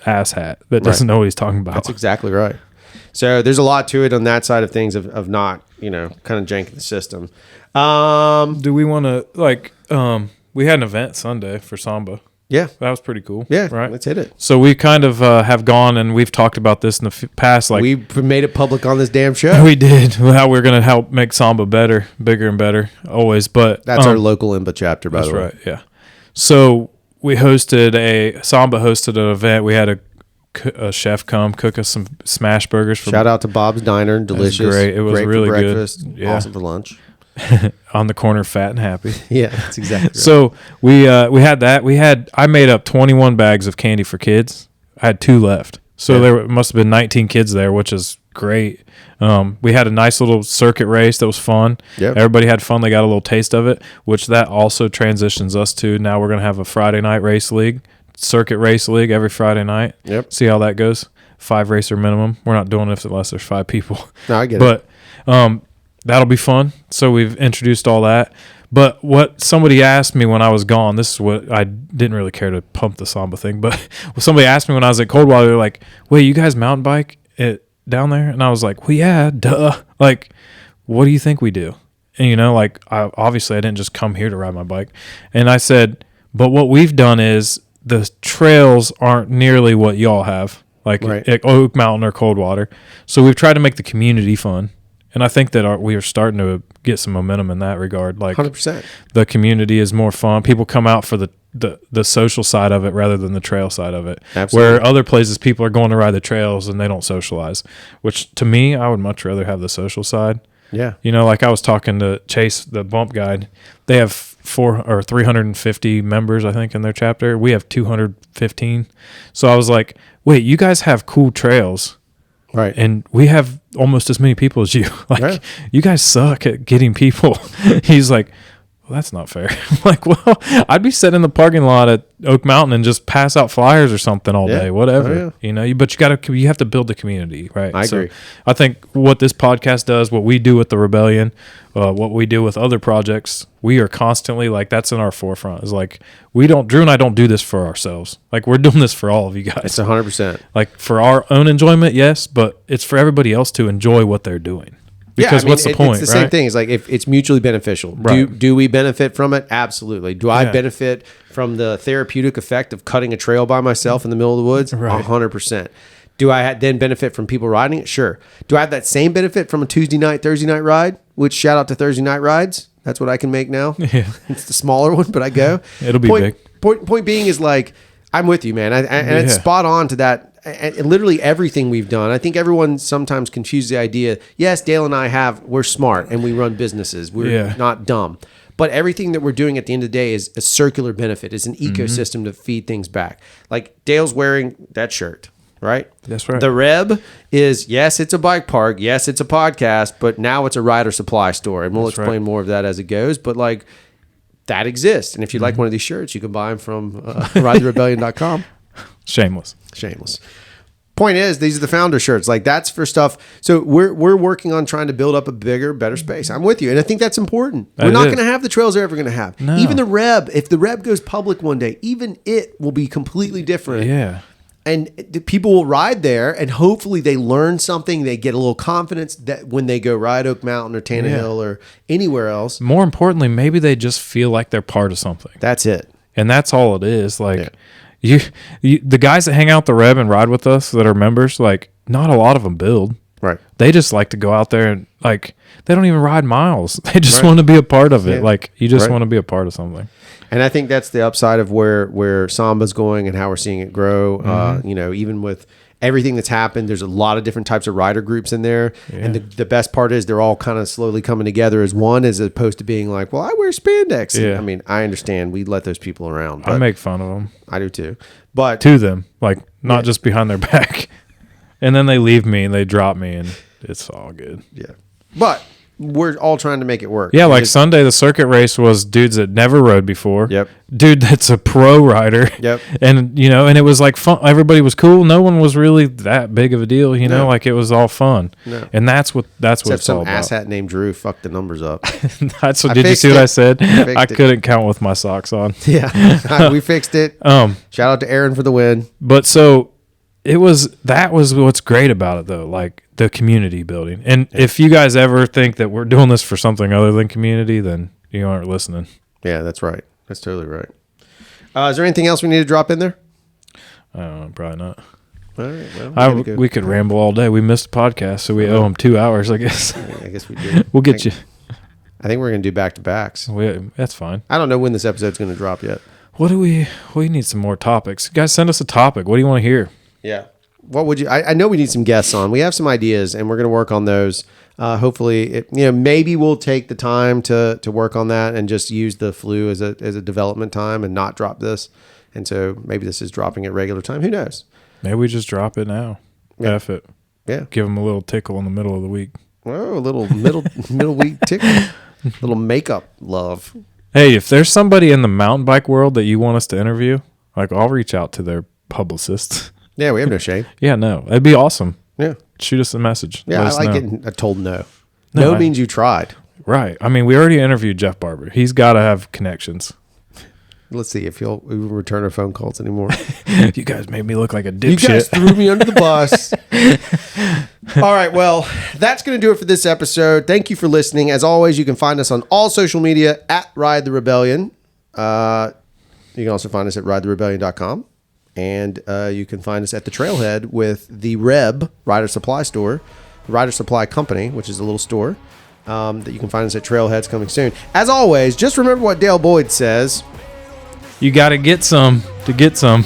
asshat that doesn't know what he's talking about. That's exactly right. So there's a lot to it on that side of things of not, kind of janking the system. Do we want to, we had an event Sunday for Samba. Yeah. That was pretty cool. Yeah. Right. Let's hit it. So we kind of have gone, and we've talked about this in the past. Like, we made it public on this damn show. We did. How we're going to help make Samba better, bigger and better always. But that's our local IMBA chapter, by the way. That's right. Yeah. So Samba hosted an event. We had a chef come cook us some smash burgers. Shout out to Bob's Diner. Delicious. It was great. It was great really for breakfast. good. Yeah. Awesome for lunch. On the corner, fat and happy. Yeah, that's exactly right. So we had that. I made up 21 bags of candy for kids. I had 2 left. So there must have been 19 kids there, which is great. We had a nice little circuit race that was fun. Yep. Everybody had fun. They got a little taste of it, which that also transitions us to now we're going to have a Friday night race league, circuit race league every Friday night. Yep. See how that goes. 5 racer minimum. We're not doing it unless there's 5 people. No, I get it. But that'll be fun. So we've introduced all that. But what somebody asked me when I was gone, this is what I didn't really care to pump the Samba thing, but somebody asked me when I was at Coldwater, they're like, wait, you guys mountain bike it down there? And I was like, well, yeah, duh. Like, what do you think we do? And, obviously I didn't just come here to ride my bike. And I said, but what we've done is the trails aren't nearly what y'all have, like at Oak Mountain or Coldwater. So we've tried to make the community fun. And I think that we are starting to get some momentum in that regard. Like 100%. The community is more fun. People come out for the social side of it rather than the trail side of it. Absolutely. Where other places people are going to ride the trails and they don't socialize, which to me, I would much rather have the social side. Yeah. You know, like I was talking to Chase, the bump guide. They have 350 members, I think, in their chapter. We have 215. So I was like, wait, you guys have cool trails. Right. And we have almost as many people as you. Like, yeah. You guys suck at getting people. He's like, well, that's not fair. I'm like, well, I'd be sitting in the parking lot at Oak Mountain and just pass out flyers or something all day, whatever. Oh, yeah. You know, but you have to build the community, right? I agree. I think what this podcast does, what we do with the Rebellion, what we do with other projects, we are constantly like, that's in our forefront. Is like, Drew and I don't do this for ourselves. Like, we're doing this for all of you guys. It's 100%. Like, for our own enjoyment, yes, but it's for everybody else to enjoy what they're doing. Because what's the point, it's the same thing. It's like, if it's mutually beneficial. Right. Do we benefit from it? Absolutely. Do I benefit from the therapeutic effect of cutting a trail by myself in the middle of the woods? Right. 100%. Do I then benefit from people riding it? Sure. Do I have that same benefit from a Tuesday night, Thursday night ride? Which, shout out to Thursday night rides. That's what I can make now. Yeah. It's the smaller one, but I go. It'll be big. Point being is like, I'm with you, man. And it's spot on to that. And literally everything we've done. I think everyone sometimes confuses the idea. Yes, Dale and I we're smart and we run businesses. We're not dumb. But everything that we're doing at the end of the day is a circular benefit. It's an ecosystem to feed things back. Like Dale's wearing that shirt, right? That's right. The Reb is, yes, it's a bike park. Yes, it's a podcast. But now it's a rider supply store. And we'll explain more of that as it goes. But like, that exists. And if you'd like one of these shirts, you can buy them from ridetherebellion.com. Shameless. Point is, these are the founder shirts. Like, that's for stuff. So we're working on trying to build up a bigger, better space. I'm with you. And I think that's important. We're not going to have the trails they're ever going to have. No. Even the Reb, if the Reb goes public one day, even it will be completely different. Yeah. And people will ride there, and hopefully they learn something. They get a little confidence that when they go ride Oak Mountain or Tannehill or anywhere else. More importantly, maybe they just feel like they're part of something. That's it. And that's all it is. Like, you, the guys that hang out the Reb and ride with us that are members, like, not a lot of them build. Right. They just like to go out there and, like, they don't even ride miles. They just want to be a part of it. Yeah. Like, you just want to be a part of something. And I think that's the upside of where Samba's going and how we're seeing it grow. You know, even with everything that's happened, there's a lot of different types of rider groups in there. Yeah. And the best part is they're all kind of slowly coming together as one, as opposed to being like, well, I wear spandex. Yeah. I mean, I understand we let those people around. I make fun of them. I do too. But to them, like, not just behind their back. And then they leave me and they drop me and it's all good. Yeah. But we're all trying to make it work. Yeah, like Sunday, the circuit race was dudes that never rode before. Yep. Dude that's a pro rider. Yep. And, you know, and it was like fun. Everybody was cool. No one was really that big of a deal, you know, like it was all fun. No. And that's what it's all about. Some asshat named Drew fucked the numbers up. That's what, did you see what I said? I couldn't count with my socks on. Yeah. We fixed it. Shout out to Aaron for the win. But so that was what's great about it, though. Like, the community building. And if you guys ever think that we're doing this for something other than community, then you aren't listening. Yeah, that's right. That's totally right. Is there anything else we need to drop in there? I don't know. Probably not. All right. Well, we could ramble all day. We missed the podcast, so we owe them 2 hours, I guess. Yeah, I guess we do. We'll get you. I think we're going to do back-to-backs. That's fine. I don't know when this episode's going to drop yet. We need some more topics. Guys, send us a topic. What do you want to hear? Yeah. What would you? I know we need some guests on. We have some ideas, and we're going to work on those. Hopefully, maybe we'll take the time to work on that and just use the flu as a development time and not drop this. And so maybe this is dropping at regular time. Who knows? Maybe we just drop it now. Yeah. F it. Yeah. Give them a little tickle in the middle of the week. Oh, a little middle week tickle. Little makeup love. Hey, if there's somebody in the mountain bike world that you want us to interview, like, I'll reach out to their publicists. Yeah, we have no shame. Yeah, no. It'd be awesome. Yeah. Shoot us a message. Yeah, I like getting told no. No means you tried. Right. I mean, we already interviewed Jeff Barber. He's got to have connections. Let's see if he'll return our phone calls anymore. You guys made me look like a dipshit. You guys threw me under the bus. All right, well, that's going to do it for this episode. Thank you for listening. As always, you can find us on all social media at Ride the Rebellion. You can also find us at ridetherebellion.com. And you can find us at the Trailhead with the Reb Rider Supply Store, Rider Supply Company, which is a little store. that you can find us at Trailheads coming soon. As always, just remember what Dale Boyd says. You got to get some to get some.